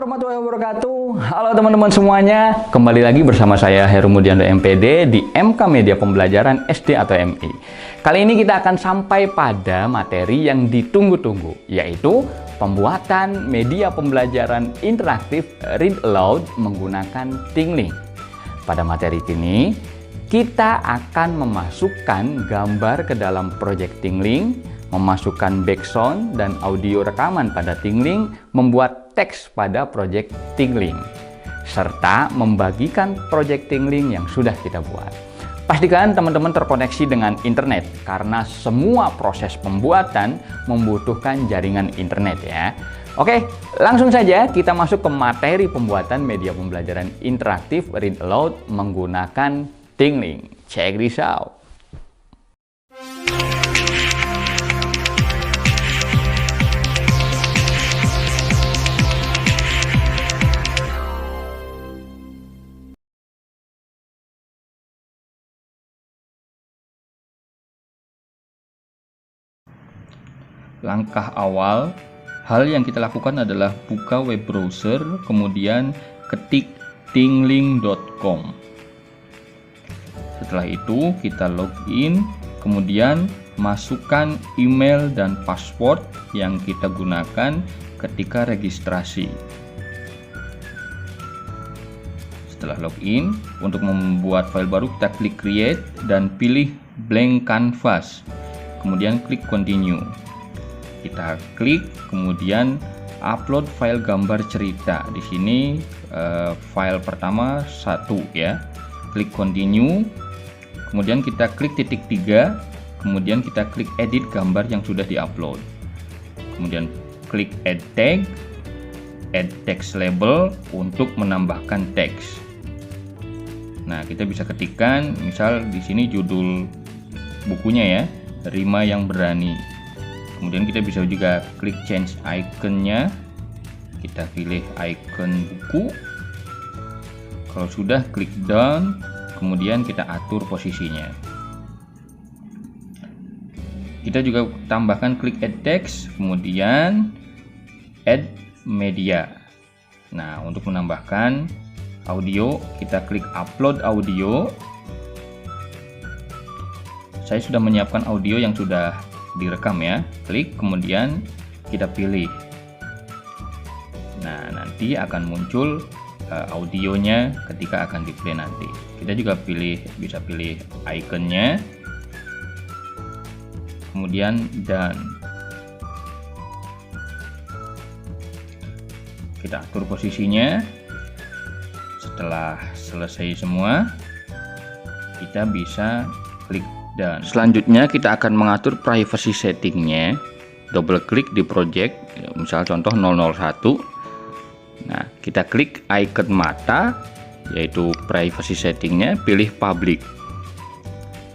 warahmatullahi wabarakatuh. Halo teman-teman semuanya, kembali lagi bersama saya Heru Mudianto MPD di MK Media Pembelajaran SD atau MI. Kali ini kita akan sampai pada materi yang ditunggu-tunggu, yaitu pembuatan media pembelajaran interaktif read aloud menggunakan Tingling. Pada materi ini, kita akan memasukkan gambar ke dalam project Tingling, memasukkan background dan audio rekaman pada Tingling, membuat teks pada project Tingling, serta membagikan project Tingling yang sudah kita buat. Pastikan teman-teman terkoneksi dengan internet, karena semua proses pembuatan membutuhkan jaringan internet ya. Oke, langsung saja kita masuk ke materi pembuatan media pembelajaran interaktif read aloud menggunakan Tingling. Check this out. Langkah awal, hal yang kita lakukan adalah buka web browser, kemudian ketik tingling.com. Setelah itu kita login, kemudian masukkan email dan password yang kita gunakan ketika registrasi. Setelah login, untuk membuat file baru kita klik create dan pilih blank canvas, kemudian klik continue. Kita klik, kemudian upload file gambar cerita. Di sini file pertama 1 ya. Klik continue, kemudian kita klik titik 3, kemudian kita klik edit gambar yang sudah diupload. Kemudian klik add tag, add text label untuk menambahkan teks. Nah, kita bisa ketikkan misal di sini judul bukunya ya, Rima yang Berani. Kemudian kita bisa juga klik change iconnya, kita pilih icon buku. Kalau sudah, klik down, kemudian kita atur posisinya. Kita juga tambahkan klik add text, kemudian add media. Nah, untuk menambahkan audio, kita klik upload audio. Saya sudah menyiapkan audio yang sudah direkam ya, klik, kemudian kita pilih. Nah, nanti akan muncul audionya ketika akan di play nanti. Kita juga bisa pilih ikonnya, kemudian done. Kita atur posisinya. Setelah selesai semua, kita bisa klik dan selanjutnya kita akan mengatur privacy settingnya. Double klik di project, misal contoh 001. Nah, kita klik icon mata, yaitu privacy settingnya, pilih public.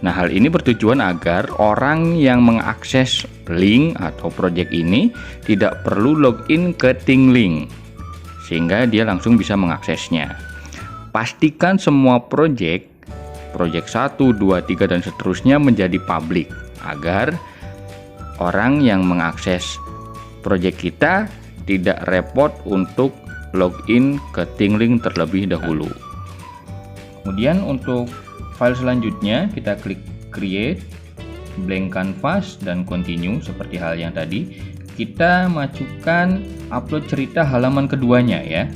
Nah, hal ini bertujuan agar orang yang mengakses link atau project ini tidak perlu login ke Tingling, sehingga dia langsung bisa mengaksesnya. Pastikan semua project 1, 2, 3 dan seterusnya menjadi public, agar orang yang mengakses project kita tidak repot untuk login ke Tingling terlebih dahulu. Kemudian untuk file selanjutnya kita klik create, blank canvas dan continue seperti hal yang tadi. Kita masukkan upload cerita halaman keduanya ya.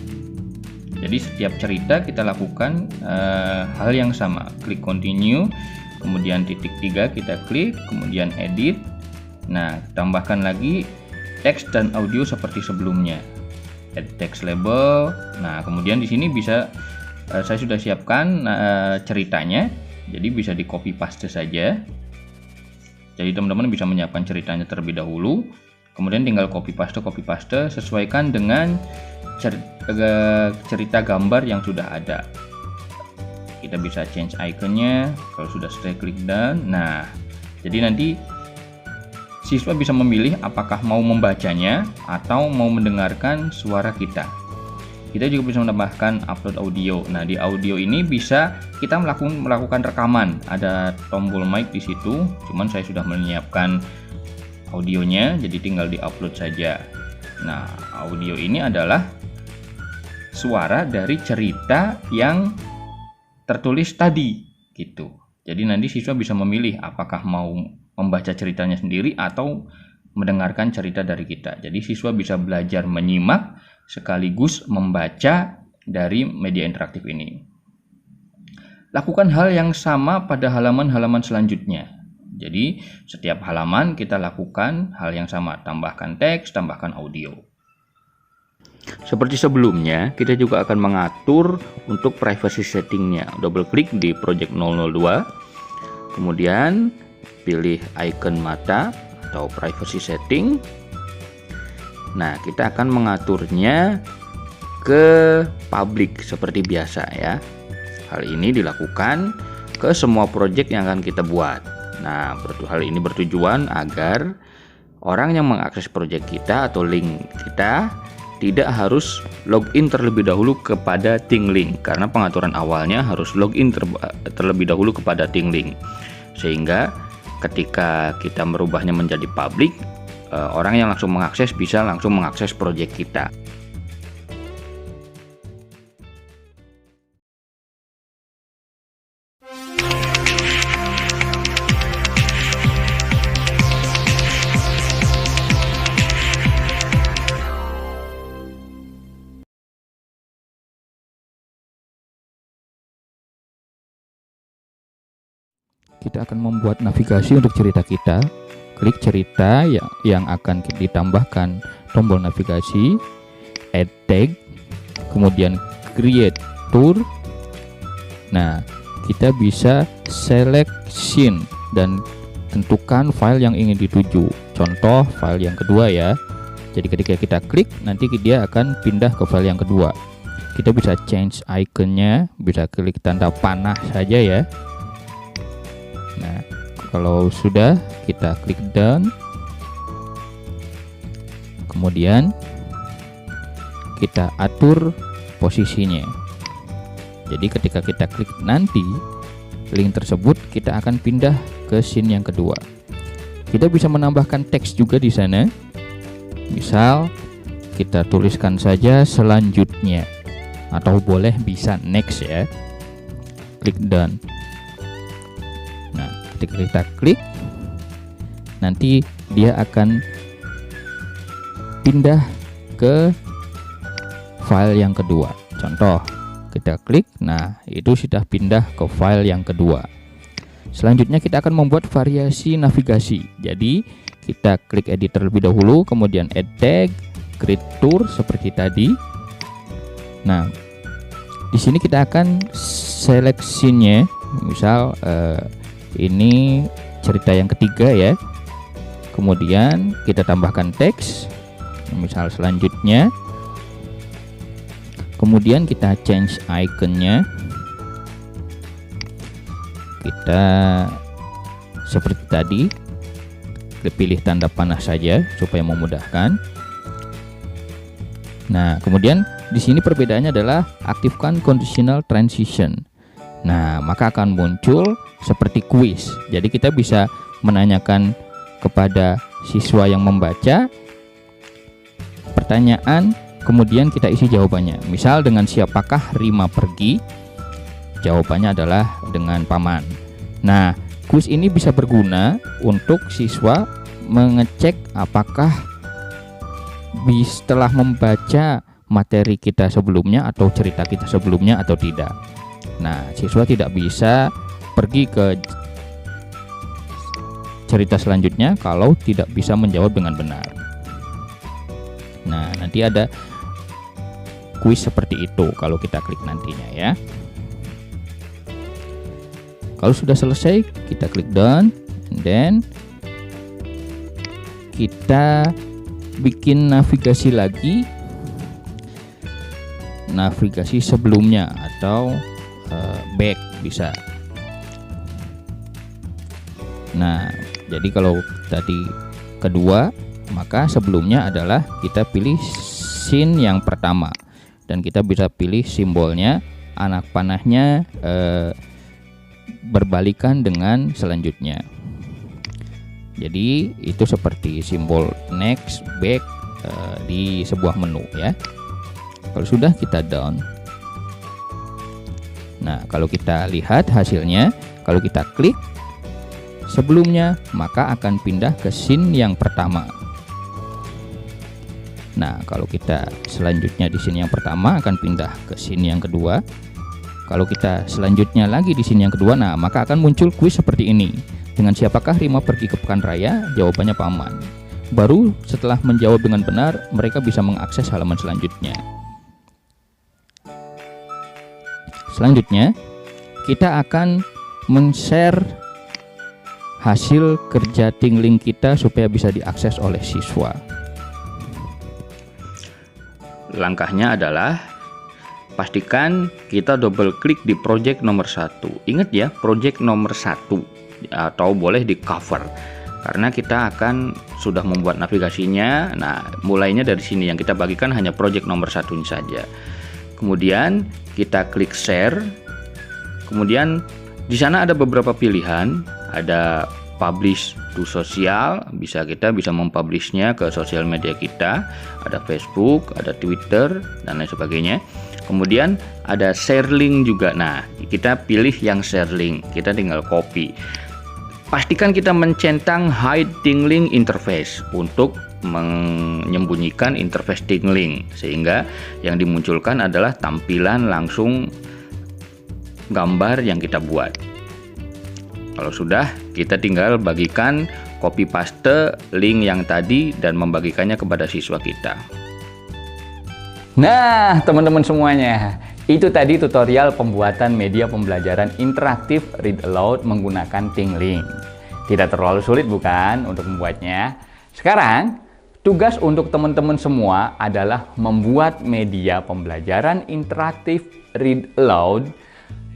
Jadi setiap cerita kita lakukan hal yang sama. Klik continue, kemudian titik 3 kita klik, kemudian edit. Nah, tambahkan lagi teks dan audio seperti sebelumnya. Add text label. Nah, kemudian di sini bisa saya sudah siapkan ceritanya. Jadi bisa di copy paste saja. Jadi teman-teman bisa menyiapkan ceritanya terlebih dahulu. Kemudian tinggal copy paste, sesuaikan dengan cerita gambar yang sudah ada. Kita bisa change iconnya. Kalau sudah selesai, klik done. Nah, jadi nanti siswa bisa memilih apakah mau membacanya atau mau mendengarkan suara kita. Kita juga bisa menambahkan upload audio. Nah, di audio ini bisa kita melakukan rekaman. Ada tombol mic di situ, cuman saya sudah menyiapkan audionya, jadi tinggal di upload saja. Nah, audio ini adalah suara dari cerita yang tertulis tadi gitu. Jadi nanti siswa bisa memilih apakah mau membaca ceritanya sendiri atau mendengarkan cerita dari kita. Jadi siswa bisa belajar menyimak sekaligus membaca dari media interaktif ini. Lakukan hal yang sama pada halaman-halaman selanjutnya. Jadi setiap halaman kita lakukan hal yang sama, tambahkan teks, tambahkan audio. Seperti sebelumnya, kita juga akan mengatur untuk privacy settingnya. Double klik di project 002, kemudian pilih icon mata atau privacy setting. Nah, kita akan mengaturnya ke public seperti biasa ya. Hal ini dilakukan ke semua project yang akan kita buat. Nah, hal ini bertujuan agar orang yang mengakses project kita atau link kita tidak harus login terlebih dahulu kepada ThinkLink, karena pengaturan awalnya harus login terlebih dahulu kepada ThinkLink, sehingga ketika kita merubahnya menjadi public, orang yang langsung mengakses bisa langsung mengakses project kita. Kita akan membuat navigasi untuk cerita kita. Klik cerita yang akan ditambahkan tombol navigasi, add tag, kemudian create tour. Nah, kita bisa select scene dan tentukan file yang ingin dituju. Contoh file yang kedua ya. Jadi ketika kita klik, nanti dia akan pindah ke file yang kedua. Kita bisa change iconnya, bisa klik tanda panah saja ya. Nah, kalau sudah, kita klik done. Kemudian kita atur posisinya. Jadi ketika kita klik nanti, link tersebut kita akan pindah ke scene yang kedua. Kita bisa menambahkan teks juga di sana. Misal kita tuliskan saja selanjutnya, atau boleh bisa next ya. Klik done. Nah, ketika kita klik, nanti dia akan pindah ke file yang kedua. Contoh, kita klik, nah itu sudah pindah ke file yang kedua. Selanjutnya kita akan membuat variasi navigasi. Jadi kita klik edit terlebih dahulu, kemudian add tag, create tour seperti tadi. Nah, di sini kita akan seleksinya, misal ini cerita yang ketiga ya. Kemudian kita tambahkan teks, misal selanjutnya. Kemudian kita change iconnya. Kita seperti tadi, pilih tanda panah saja supaya memudahkan. Nah, kemudian di sini perbedaannya adalah aktifkan conditional transition. Nah, maka akan muncul seperti kuis. Jadi kita bisa menanyakan kepada siswa yang membaca pertanyaan, kemudian kita isi jawabannya. Misal dengan siapakah Rima pergi? Jawabannya adalah dengan paman. Nah, kuis ini bisa berguna untuk siswa mengecek apakah setelah membaca materi kita sebelumnya atau cerita kita sebelumnya atau tidak. Nah, siswa tidak bisa pergi ke cerita selanjutnya kalau tidak bisa menjawab dengan benar. Nah, nanti ada kuis seperti itu kalau kita klik nantinya ya. Kalau sudah selesai, kita klik done, and then kita bikin navigasi lagi, navigasi sebelumnya atau back bisa. Nah, jadi kalau tadi kedua, maka sebelumnya adalah kita pilih scene yang pertama, dan kita bisa pilih simbolnya, anak panahnya berbalikan dengan selanjutnya. Jadi itu seperti simbol next, back di sebuah menu ya. Kalau sudah, kita down. Nah, kalau kita lihat hasilnya, kalau kita klik sebelumnya, maka akan pindah ke scene yang pertama. Nah, kalau kita selanjutnya di scene yang pertama, akan pindah ke scene yang kedua. Kalau kita selanjutnya lagi di scene yang kedua, nah maka akan muncul kuis seperti ini. Dengan siapakah Rima pergi ke pekan raya? Jawabannya paman. Baru setelah menjawab dengan benar, mereka bisa mengakses halaman selanjutnya. Selanjutnya, kita akan men-share hasil kerja tingling kita supaya bisa diakses oleh siswa. Langkahnya adalah pastikan kita double klik di project nomor 1. Ingat ya, project nomor 1 atau boleh di cover, karena kita akan sudah membuat navigasinya. Nah, mulainya dari sini, yang kita bagikan hanya project nomor 1 ini saja. Kemudian kita klik share. Kemudian di sana ada beberapa pilihan, ada publish to sosial, kita bisa mempublishnya ke sosial media kita, ada Facebook, ada Twitter, dan lain sebagainya. Kemudian ada share link juga. Nah, kita pilih yang share link, kita tinggal copy. Pastikan kita mencentang hide tingling interface untuk menyembunyikan interface tingling, sehingga yang dimunculkan adalah tampilan langsung gambar yang kita buat. Kalau sudah, kita tinggal bagikan, copy paste link yang tadi dan membagikannya kepada siswa kita. Nah, teman-teman semuanya, itu tadi tutorial pembuatan media pembelajaran interaktif read aloud menggunakan tingling. Tidak terlalu sulit bukan untuk membuatnya? Sekarang, tugas untuk teman-teman semua adalah membuat media pembelajaran interaktif read aloud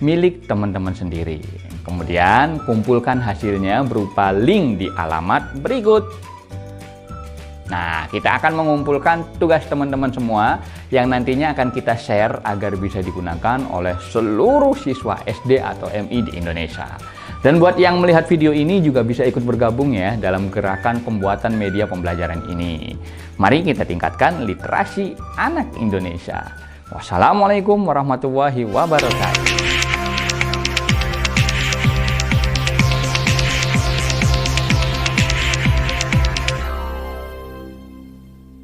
milik teman-teman sendiri. Kemudian kumpulkan hasilnya berupa link di alamat berikut. Nah, kita akan mengumpulkan tugas teman-teman semua yang nantinya akan kita share agar bisa digunakan oleh seluruh siswa SD atau MI di Indonesia. Dan buat yang melihat video ini juga bisa ikut bergabung ya dalam gerakan pembuatan media pembelajaran ini. Mari kita tingkatkan literasi anak Indonesia. Wassalamualaikum warahmatullahi wabarakatuh.